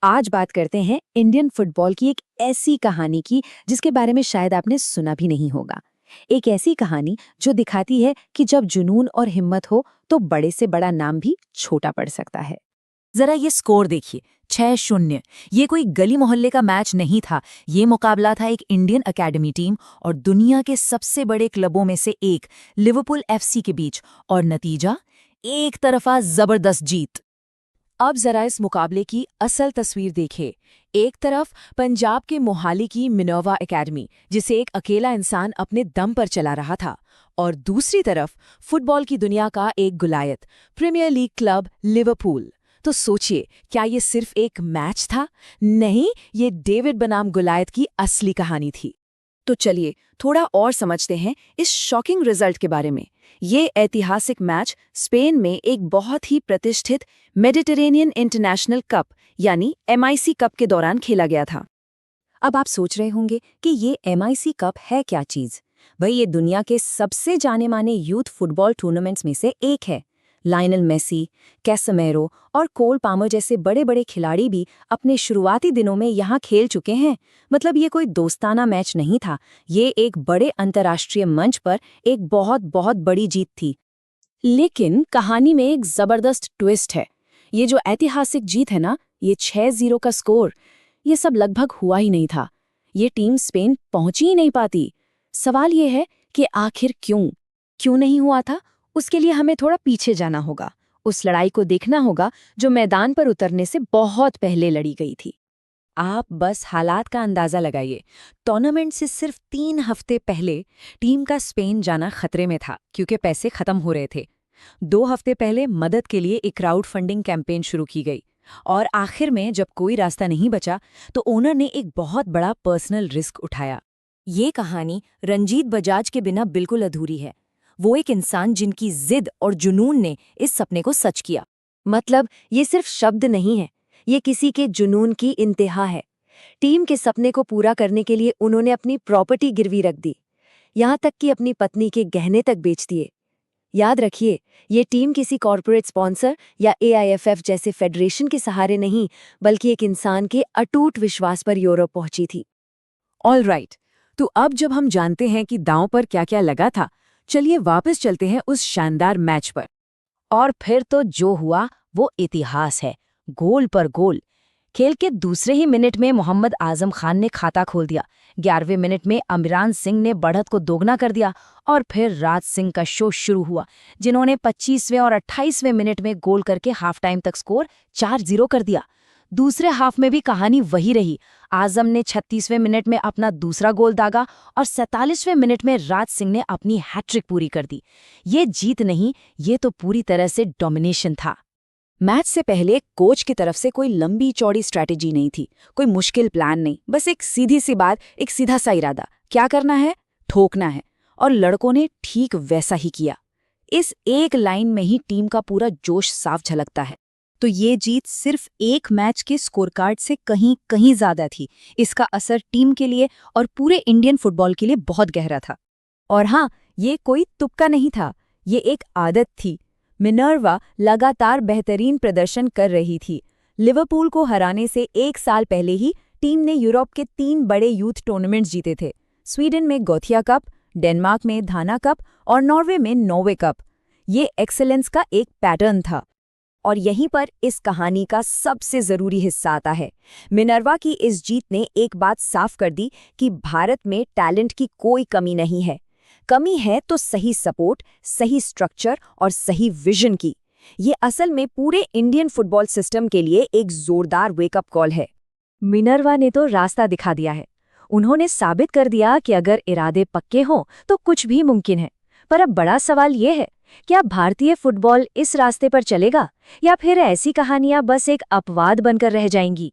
आज बात करते हैं इंडियन फुटबॉल की एक ऐसी कहानी की जिसके बारे में शायद आपने सुना भी नहीं होगा। एक ऐसी कहानी जो दिखाती है कि जब जुनून और हिम्मत हो तो बड़े से बड़ा नाम भी छोटा पड़ सकता है। जरा ये स्कोर देखिए, 6-0। ये कोई गली मोहल्ले का मैच नहीं था। ये मुकाबला था एक इंडियन एकेडमी टीम और दुनिया के सबसे बड़े क्लबों में से एक लिवरपूल एफसी के बीच, और नतीजा एक तरफा जबरदस्त जीत। अब जरा इस मुकाबले की असल तस्वीर देखें। एक तरफ पंजाब के मोहाली की मिनर्वा एकेडमी, जिसे एक अकेला इंसान अपने दम पर चला रहा था, और दूसरी तरफ फुटबॉल की दुनिया का एक गुलायत, प्रीमियर लीग क्लब लिवरपूल। तो सोचिए, क्या ये सिर्फ एक मैच था? नहीं, ये डेविड बनाम गुलायत की असली कहानी थी। तो चलिए थोड़ा और समझते हैं इस शॉकिंग रिजल्ट के बारे में। ये ऐतिहासिक मैच स्पेन में एक बहुत ही प्रतिष्ठित मेडिटेरेनियन इंटरनेशनल कप यानी MIC कप के दौरान खेला गया था। अब आप सोच रहे होंगे कि ये MIC कप है क्या चीज़? भाई, ये दुनिया के सबसे जाने माने यूथ फुटबॉल टूर्नामेंट्स में से एक है। लायनल मेसी, कैसेमेरो और कोल पामर जैसे बड़े बड़े खिलाड़ी भी अपने शुरुआती दिनों में यहाँ खेल चुके हैं। मतलब ये कोई दोस्ताना मैच नहीं था, ये एक बड़े अंतर्राष्ट्रीय मंच पर एक बहुत बहुत बड़ी जीत थी। लेकिन कहानी में एक जबरदस्त ट्विस्ट है। ये जो ऐतिहासिक जीत है ना, ये 6-0 का स्कोर, ये सब लगभग हुआ ही नहीं था। ये टीम स्पेन पहुंच ही नहीं पाती। सवाल ये है कि आखिर क्यों नहीं हुआ था? उसके लिए हमें थोड़ा पीछे जाना होगा, उस लड़ाई को देखना होगा जो मैदान पर उतरने से बहुत पहले लड़ी गई थी। आप बस हालात का अंदाजा लगाइए। टूर्नामेंट से सिर्फ 3 हफ्ते पहले टीम का स्पेन जाना खतरे में था क्योंकि पैसे खत्म हो रहे थे। 2 हफ्ते पहले मदद के लिए एक क्राउड फंडिंग कैंपेन शुरू की गई, और आखिर में जब कोई रास्ता नहीं बचा तो ओनर ने एक बहुत बड़ा पर्सनल रिस्क उठाया। ये कहानी रंजीत बजाज के बिना बिल्कुल अधूरी है। वो एक इंसान जिनकी जिद और जुनून ने इस सपने को सच किया। मतलब ये सिर्फ शब्द नहीं है, ये किसी के जुनून की इंतहा है। टीम के सपने को पूरा करने के लिए उन्होंने अपनी प्रॉपर्टी गिरवी रख दी, यहाँ तक कि अपनी पत्नी के गहने तक बेच दिए। याद रखिए, ये टीम किसी कॉरपोरेट स्पॉन्सर या AIFF जैसे फेडरेशन के सहारे नहीं, बल्कि एक इंसान के अटूट विश्वास पर यूरोप पहुंची थी। ऑल राइट, तो अब जब हम जानते हैं कि दांव पर क्या क्या लगा था, चलिए वापस चलते हैं उस शानदार मैच पर। और फिर तो जो हुआ वो इतिहास है, गोल पर गोल। खेल के दूसरे ही मिनट में मोहम्मद आजम खान ने खाता खोल दिया। 11वें मिनट में अमरान सिंह ने बढ़त को दोगुना कर दिया, और फिर राज सिंह का शो शुरू हुआ, जिन्होंने 25वें और 28वें मिनट में गोल करके हाफ टाइम तक स्कोर 4-0 कर दिया। दूसरे हाफ में भी कहानी वही रही। आजम ने 36वें मिनट में अपना दूसरा गोल दागा, और 47वें मिनट में राज सिंह ने अपनी हैट्रिक पूरी कर दी। ये जीत नहीं, ये तो पूरी तरह से डोमिनेशन था। मैच से पहले कोच की तरफ से कोई लंबी चौड़ी स्ट्रैटेजी नहीं थी, कोई मुश्किल प्लान नहीं, बस एक सीधी सी बात, एक सीधा सा इरादा, क्या करना है, ठोकना है। और लड़कों ने ठीक वैसा ही किया। इस एक लाइन में ही टीम का पूरा जोश साफ झलकता है। तो ये जीत सिर्फ एक मैच के स्कोरकार्ड से कहीं कहीं ज्यादा थी। इसका असर टीम के लिए और पूरे इंडियन फुटबॉल के लिए बहुत गहरा था। और हाँ, ये कोई तुक्का नहीं था, ये एक आदत थी। मिनर्वा लगातार बेहतरीन प्रदर्शन कर रही थी। लिवरपूल को हराने से 1 साल पहले ही टीम ने यूरोप के 3 बड़े यूथ टूर्नामेंट्स जीते थे। स्वीडन में गोथिया कप, डेनमार्क में धाना कप और नॉर्वे में नॉर्वे कप। ये एक्सेलेंस का एक पैटर्न था। और यहीं पर इस कहानी का सबसे जरूरी हिस्सा आता है। मिनर्वा की इस जीत ने एक बात साफ कर दी कि भारत में टैलेंट की कोई कमी नहीं है। कमी है तो सही सपोर्ट, सही स्ट्रक्चर और सही विजन की। ये असल में पूरे इंडियन फुटबॉल सिस्टम के लिए एक जोरदार वेकअप कॉल है। मिनर्वा ने तो रास्ता दिखा दिया है। उन्होंने साबित कर दिया कि अगर इरादे पक्के हों तो कुछ भी मुमकिन है। पर अब बड़ा सवाल ये है, क्या भारतीय फुटबॉल इस रास्ते पर चलेगा, या फिर ऐसी कहानियां बस एक अपवाद बनकर रह जाएंगी?